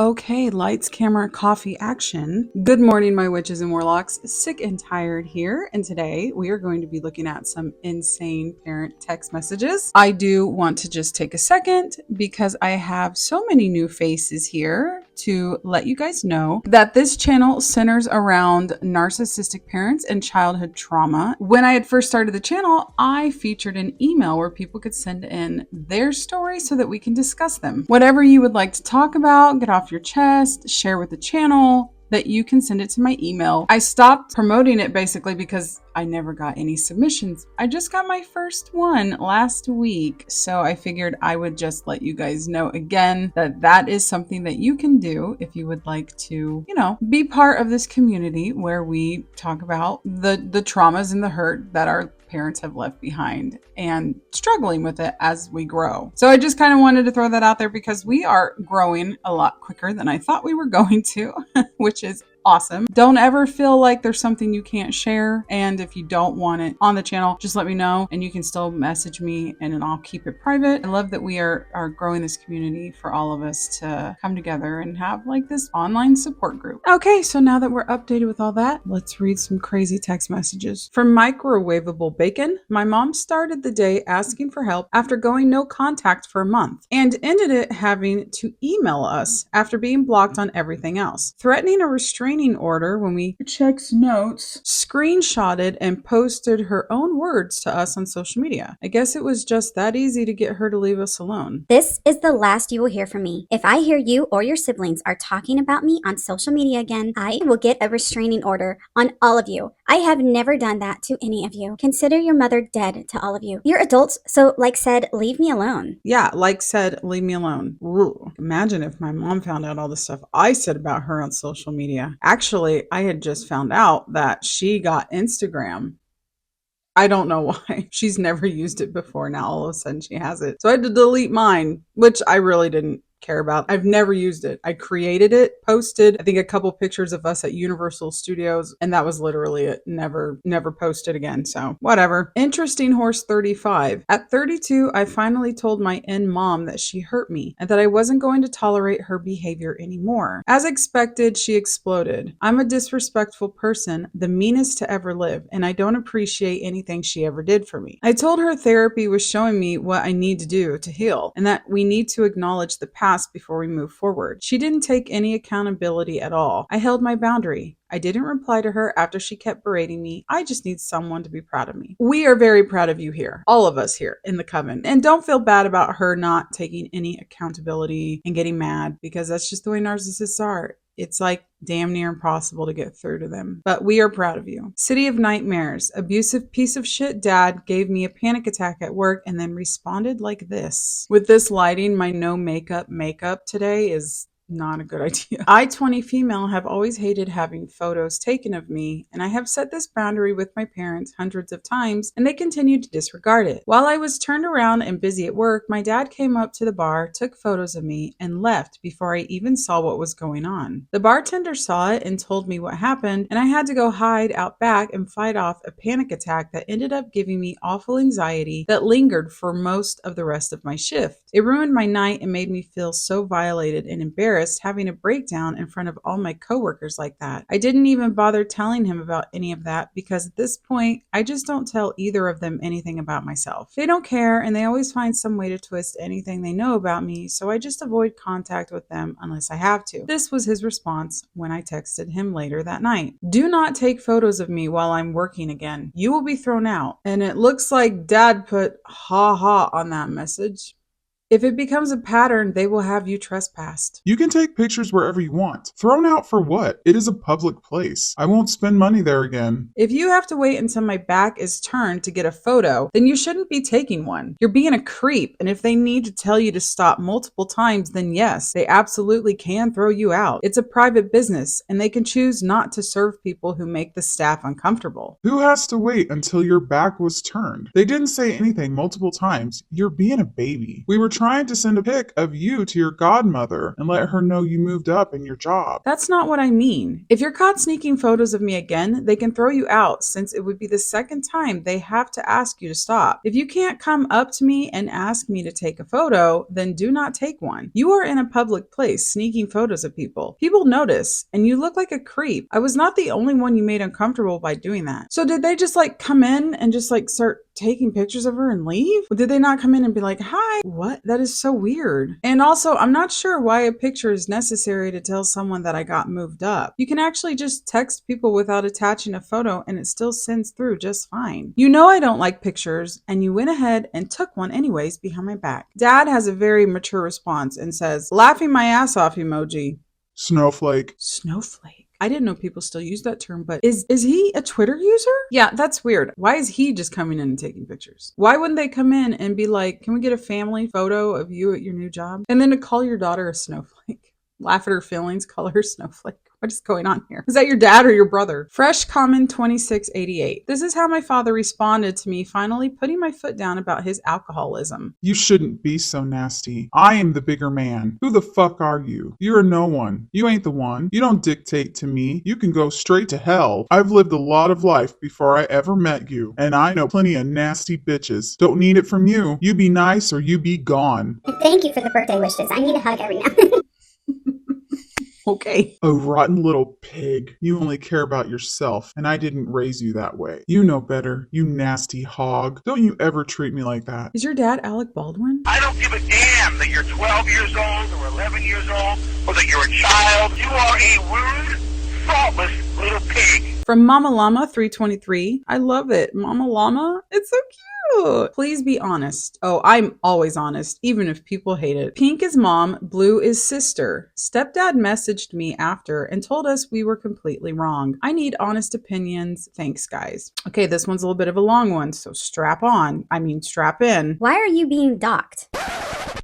Okay, lights, camera, coffee, action. Good morning, my witches and warlocks. Sick and tired here, and today we are going to be looking at some insane parent text messages. I do want to just take a second because I have so many new faces here to let you guys know that this channel centers around narcissistic parents and childhood trauma. When I had first started the channel, I featured an email where people could send in their story so that we can discuss them. Whatever you would like to talk about, get off your chest, share with the channel, that you can send it to my email. I stopped promoting it basically because I never got any submissions. I just got my first one last week. So I figured I would just let you guys know again that that is something that you can do if you would like to, be part of this community where we talk about the traumas and the hurt that our parents have left behind and struggling with it as we grow. So I just kind of wanted to throw that out there because we are growing a lot quicker than I thought we were going to, which is awesome. Don't ever feel like there's something you can't share. And if you don't want it on the channel, just let me know and you can still message me and then I'll keep it private. I love that we are growing this community for all of us to come together and have like this online support group. Okay, so now that we're updated with all that, let's read some crazy text messages. From Microwavable Bacon, my mom started the day asking for help after going no contact for a month and ended it having to email us after being blocked on everything else, threatening a restraining order when we checked notes, screenshotted and posted her own words to us on social media. I guess it was just that easy to get her to leave us alone. This is the last you will hear from me. If I hear you or your siblings are talking about me on social media again, I will get a restraining order on all of you. I have never done that to any of you. Consider your mother dead to all of you. You're adults, so like said, leave me alone. Yeah, like said, leave me alone. Ooh, imagine if my mom found out all the stuff I said about her on social media. Actually, I had just found out that she got Instagram. I don't know why. She's never used it before. Now all of a sudden she has it. So I had to delete mine, which I really didn't care about. I've never used it. I created it, posted, I think a couple pictures of us at Universal Studios, and that was literally it. Never posted again. So whatever. Interesting Horse 35. At 32, I finally told my mom that she hurt me and that I wasn't going to tolerate her behavior anymore. As expected, she exploded. I'm a disrespectful person, the meanest to ever live, and I don't appreciate anything she ever did for me. I told her therapy was showing me what I need to do to heal and that we need to acknowledge the past before we move forward. She didn't take any accountability at all. I held my boundary. I didn't reply to her after she kept berating me. I just need someone to be proud of me. We are very proud of you here, all of us here in the coven. And don't feel bad about her not taking any accountability and getting mad because that's just the way narcissists are. It's like damn near impossible to get through to them. But we are proud of you. City of Nightmares. Abusive piece of shit dad gave me a panic attack at work and then responded like this. With this lighting, my no makeup today is not a good idea. I, 20 female, have always hated having photos taken of me, and I have set this boundary with my parents hundreds of times, and they continue to disregard it. While I was turned around and busy at work, my dad came up to the bar, took photos of me, and left before I even saw what was going on. The bartender saw it and told me what happened, and I had to go hide out back and fight off a panic attack that ended up giving me awful anxiety that lingered for most of the rest of my shift. It ruined my night and made me feel so violated and embarrassed having a breakdown in front of all my coworkers like that. I didn't even bother telling him about any of that because at this point, I just don't tell either of them anything about myself. They don't care and they always find some way to twist anything they know about me, so I just avoid contact with them unless I have to. This was his response when I texted him later that night. Do not take photos of me while I'm working again. You will be thrown out. And it looks like dad put ha ha on that message. If it becomes a pattern, they will have you trespassed. You can take pictures wherever you want. Thrown out for what? It is a public place. I won't spend money there again. If you have to wait until my back is turned to get a photo, then you shouldn't be taking one. You're being a creep, and if they need to tell you to stop multiple times, then yes, they absolutely can throw you out. It's a private business, and they can choose not to serve people who make the staff uncomfortable. Who has to wait until your back was turned? They didn't say anything multiple times. You're being a baby. We were trying to send a pic of you to your godmother and let her know you moved up in your job. That's not what I mean. If you're caught sneaking photos of me again, they can throw you out since it would be the second time they have to ask you to stop. If you can't come up to me and ask me to take a photo, then do not take one. You are in a public place sneaking photos of people. People notice, and you look like a creep. I was not the only one you made uncomfortable by doing that. So did they just like come in and just like start taking pictures of her and leave? Or did they not come in and be like, hi? What? That is so weird. And also, I'm not sure why a picture is necessary to tell someone that I got moved up. You can actually just text people without attaching a photo and it still sends through just fine. You know I don't like pictures, and you went ahead and took one anyways behind my back. Dad has a very mature response and says, laughing my ass off emoji. Snowflake. Snowflake. I didn't know people still use that term, but is he a Twitter user? Yeah, that's weird. Why is he just coming in and taking pictures? Why wouldn't they come in and be like, can we get a family photo of you at your new job? And then to call your daughter a snowflake. Laugh at her feelings, call her snowflake. What is going on here? Is that your dad or your brother? Fresh Common 2688. This is how my father responded to me finally putting my foot down about his alcoholism. You shouldn't be so nasty. I am the bigger man. Who the fuck are you? You're no one. You ain't the one. You don't dictate to me. You can go straight to hell. I've lived a lot of life before I ever met you, and I know plenty of nasty bitches. Don't need it from you. You be nice or you be gone. Thank you for the birthday wishes. I need a hug every now and then. Okay. Oh, rotten little pig. You only care about yourself, and I didn't raise you that way. You know better, you nasty hog. Don't you ever treat me like that. Is your dad Alec Baldwin? I don't give a damn that you're 12 years old or 11 years old or that you're a child. You are a rude, thoughtless little pig. From Mama Llama 323. I love it. Mama Llama? It's so cute. Please be honest. Oh, I'm always honest, even if people hate it. Pink is mom, blue is sister. Stepdad messaged me after and told us we were completely wrong. I need honest opinions. Thanks, guys. Okay, this one's a little bit of a long one, so strap in. Why are you being docked?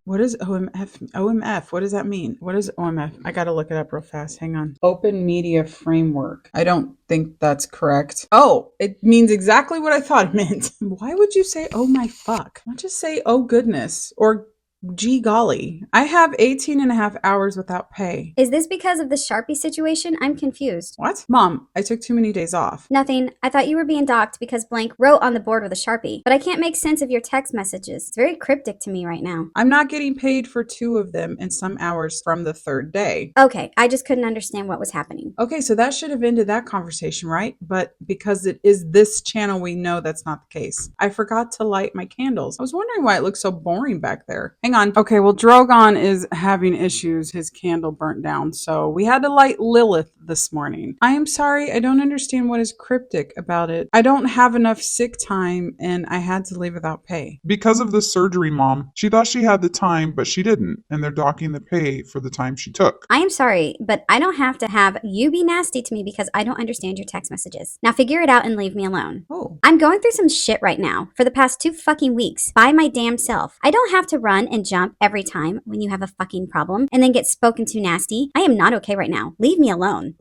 What is OMF? OMF, what does that mean? What is OMF? I gotta look it up real fast. Hang on. Open Media Framework. I don't think that's correct. Oh, it means exactly what I thought it meant. Why would you say, oh my fuck? Why don't you say, oh goodness? Or gee golly. I have 18 and a half hours without pay. Is this because of the Sharpie situation? I'm confused. What? Mom, I took too many days off. Nothing. I thought you were being docked because blank wrote on the board with a Sharpie. But I can't make sense of your text messages. It's very cryptic to me right now. I'm not getting paid for 2 of them and some hours from the 3rd day. Okay, I just couldn't understand what was happening. Okay, so that should have ended that conversation, right? But because it is this channel, we know that's not the case. I forgot to light my candles. I was wondering why it looked so boring back there. Hang on. Okay, well, Drogon is having issues. His candle burnt down, so we had to light Lilith this morning. I am sorry, I don't understand what is cryptic about it. I don't have enough sick time and I had to leave without pay. Because of the surgery, Mom. She thought she had the time, but she didn't, and they're docking the pay for the time she took. I am sorry, but I don't have to have you be nasty to me because I don't understand your text messages. Now figure it out and leave me alone. Oh. I'm going through some shit right now for the past 2 fucking weeks by my damn self. I don't have to run and jump every time when you have a fucking problem and then get spoken to nasty. I am not okay right now. Leave me alone.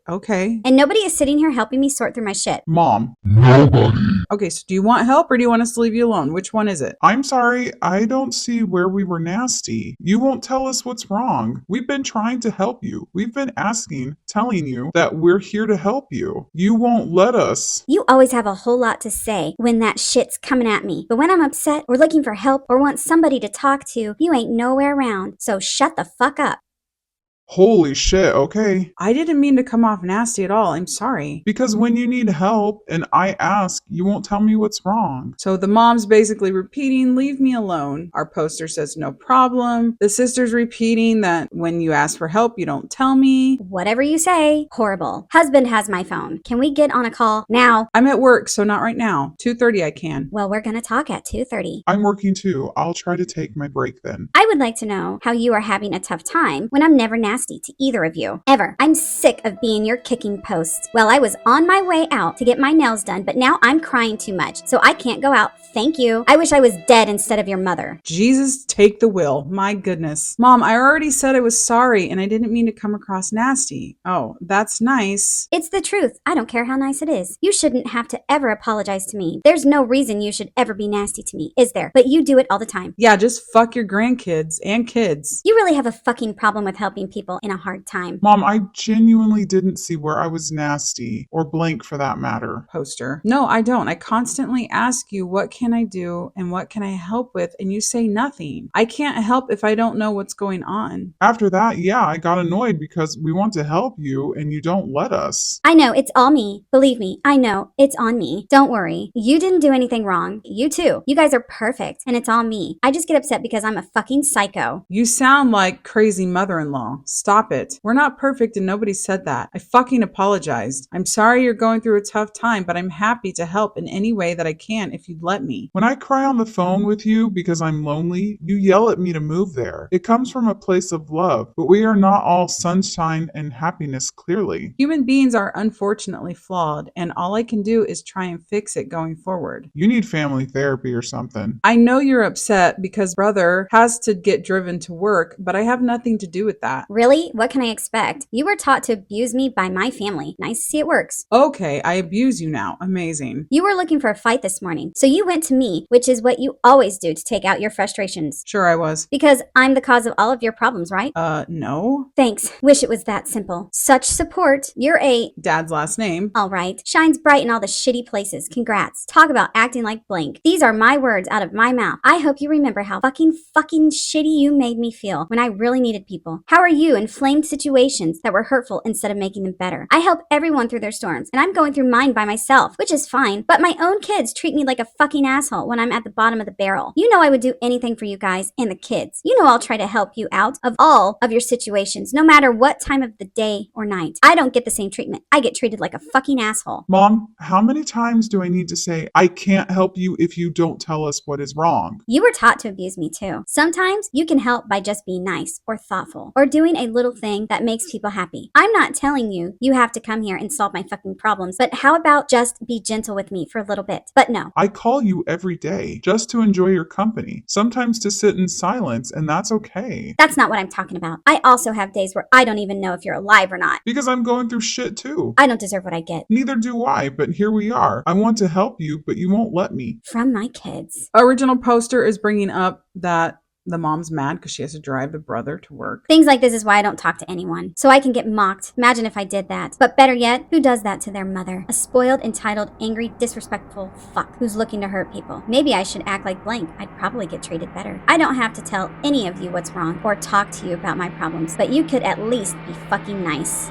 Okay. And nobody is sitting here helping me sort through my shit. Mom. Okay, so do you want help or do you want us to leave you alone? Which one is it? I'm sorry, I don't see where we were nasty. You won't tell us what's wrong. We've been trying to help you. We've been asking, telling you that we're here to help you. You won't let us. You always have a whole lot to say when that shit's coming at me. But when I'm upset or looking for help or want somebody to talk to, you ain't nowhere around. So shut the fuck up. Holy shit, okay. I didn't mean to come off nasty at all. I'm sorry. Because when you need help and I ask, you won't tell me what's wrong. So the mom's basically repeating, leave me alone. Our poster says no problem. The sister's repeating that when you ask for help, you don't tell me. Whatever you say. Horrible. Husband has my phone. Can we get on a call now? I'm at work, so not right now. 2:30 I can. Well, we're gonna talk at 2:30. I'm working too. I'll try to take my break then. I would like to know how you are having a tough time when I'm never nasty nasty to either of you. Ever. I'm sick of being your kicking post. Well, I was on my way out to get my nails done, but now I'm crying too much, so I can't go out. Thank you. I wish I was dead instead of your mother. Jesus, take the wheel. My goodness. Mom, I already said I was sorry and I didn't mean to come across nasty. Oh, that's nice. It's the truth. I don't care how nice it is. You shouldn't have to ever apologize to me. There's no reason you should ever be nasty to me, is there? But you do it all the time. Yeah, just fuck your grandkids and kids. You really have a fucking problem with helping people in a hard time. Mom, I genuinely didn't see where I was nasty, or blank for that matter. Poster. No, I don't. I constantly ask you, what can I do and what can I help with? And you say nothing. I can't help if I don't know what's going on. After that, yeah, I got annoyed because we want to help you and you don't let us. I know, it's all me. Believe me, I know, it's on me. Don't worry. You didn't do anything wrong. You too. You guys are perfect, and it's all me. I just get upset because I'm a fucking psycho. You sound like crazy mother-in-law. Stop it. We're not perfect and nobody said that. I fucking apologized. I'm sorry you're going through a tough time, but I'm happy to help in any way that I can if you'd let me. When I cry on the phone with you because I'm lonely, you yell at me to move there. It comes from a place of love, but we are not all sunshine and happiness, clearly. Human beings are unfortunately flawed, and all I can do is try and fix it going forward. You need family therapy or something. I know you're upset because brother has to get driven to work, but I have nothing to do with that. Really? What can I expect? You were taught to abuse me by my family. Nice to see it works. Okay, I abuse you now. Amazing. You were looking for a fight this morning, so you went to me, which is what you always do to take out your frustrations. Sure I was. Because I'm the cause of all of your problems, right? No. Thanks. Wish it was that simple. Such support. You're a... Dad's last name. All right. Shines bright in all the shitty places. Congrats. Talk about acting like blank. These are my words out of my mouth. I hope you remember how fucking shitty you made me feel when I really needed people. How are you in flamed situations that were hurtful instead of making them better? I help everyone through their storms, and I'm going through mine by myself, which is fine, but my own kids treat me like a fucking asshole when I'm at the bottom of the barrel. You know I would do anything for you guys and the kids. You know I'll try to help you out of all of your situations, no matter what time of the day or night. I don't get the same treatment. I get treated like a fucking asshole. Mom, how many times do I need to say, I can't help you if you don't tell us what is wrong? You were taught to abuse me too. Sometimes you can help by just being nice or thoughtful or doing a little thing that makes people happy. I'm not telling you you have to come here and solve my fucking problems, but how about just be gentle with me for a little bit? But no. I call you every day just to enjoy your company, sometimes to sit in silence, and that's okay. That's not what I'm talking about. I also have days where I don't even know if you're alive or not. Because I'm going through shit too. I don't deserve what I get. Neither do I, but here we are. I want to help you, but you won't let me. From my kids. Original poster is bringing up that the mom's mad because she has to drive the brother to work. Things like this is why I don't talk to anyone. So I can get mocked. Imagine if I did that. But better yet, who does that to their mother? A spoiled, entitled, angry, disrespectful fuck who's looking to hurt people. Maybe I should act like blank. I'd probably get treated better. I don't have to tell any of you what's wrong or talk to you about my problems, but you could at least be fucking nice.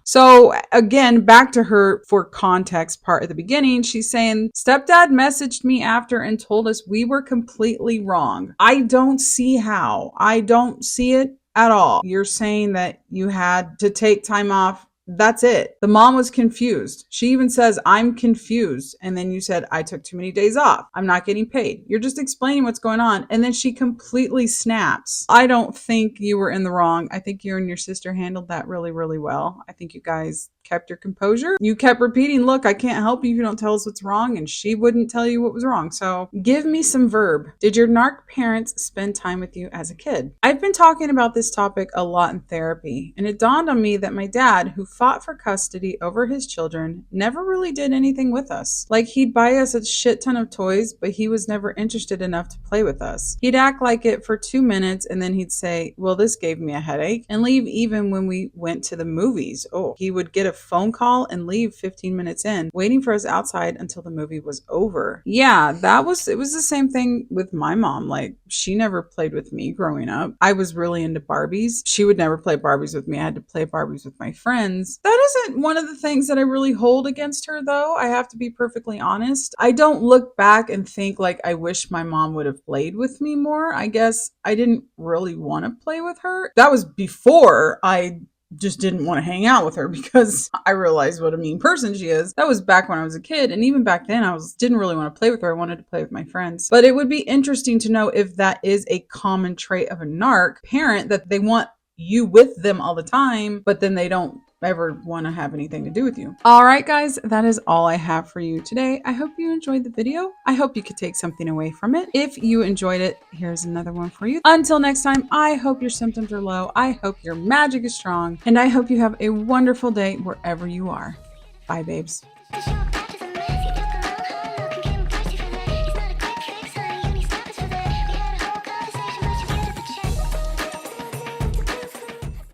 So again, back to her for context part at the beginning, she's saying, stepdad messaged me after and told us we were completely wrong. I don't see how. I don't see it at all. You're saying that you had to take time off. That's it. The mom was confused. She even says, I'm confused. And then you said, I took too many days off. I'm not getting paid. You're just explaining what's going on. And then she completely snaps. I don't think you were in the wrong. I think you and your sister handled that really, really well. I think you guys kept your composure. You kept repeating, look, I can't help you if you don't tell us what's wrong. And she wouldn't tell you what was wrong. So give me some verb. Did your narc parents spend time with you as a kid? I've been talking about this topic a lot in therapy. And it dawned on me that my dad, who fought for custody over his children, never really did anything with us. Like, he'd buy us a shit ton of toys, but he was never interested enough to play with us. He'd act like it for 2 minutes and then he'd say, well, this gave me a headache, and leave even when we went to the movies. Oh, he would get a phone call and leave 15 minutes in, waiting for us outside until the movie was over. Yeah, it was the same thing with my mom. Like, she never played with me growing up. I was really into Barbies. She would never play Barbies with me. I had to play Barbies with my friends. That isn't one of the things that I really hold against her, though. I have to be perfectly honest. I don't look back and think like I wish my mom would have played with me more. I guess I didn't really want to play with her. That was before I just didn't want to hang out with her because I realized what a mean person she is. That was back when I was a kid. And even back then didn't really want to play with her. I wanted to play with my friends. But it would be interesting to know if that is a common trait of a narc parent, that they want you with them all the time, but then they don't ever want to have anything to do with you. All right, guys, that is all I have for you today. I hope you enjoyed the video. I hope you could take something away from it. If you enjoyed it, here's another one for you. Until next time, I hope your symptoms are low. I hope your magic is strong. And I hope you have a wonderful day wherever you are. Bye, babes.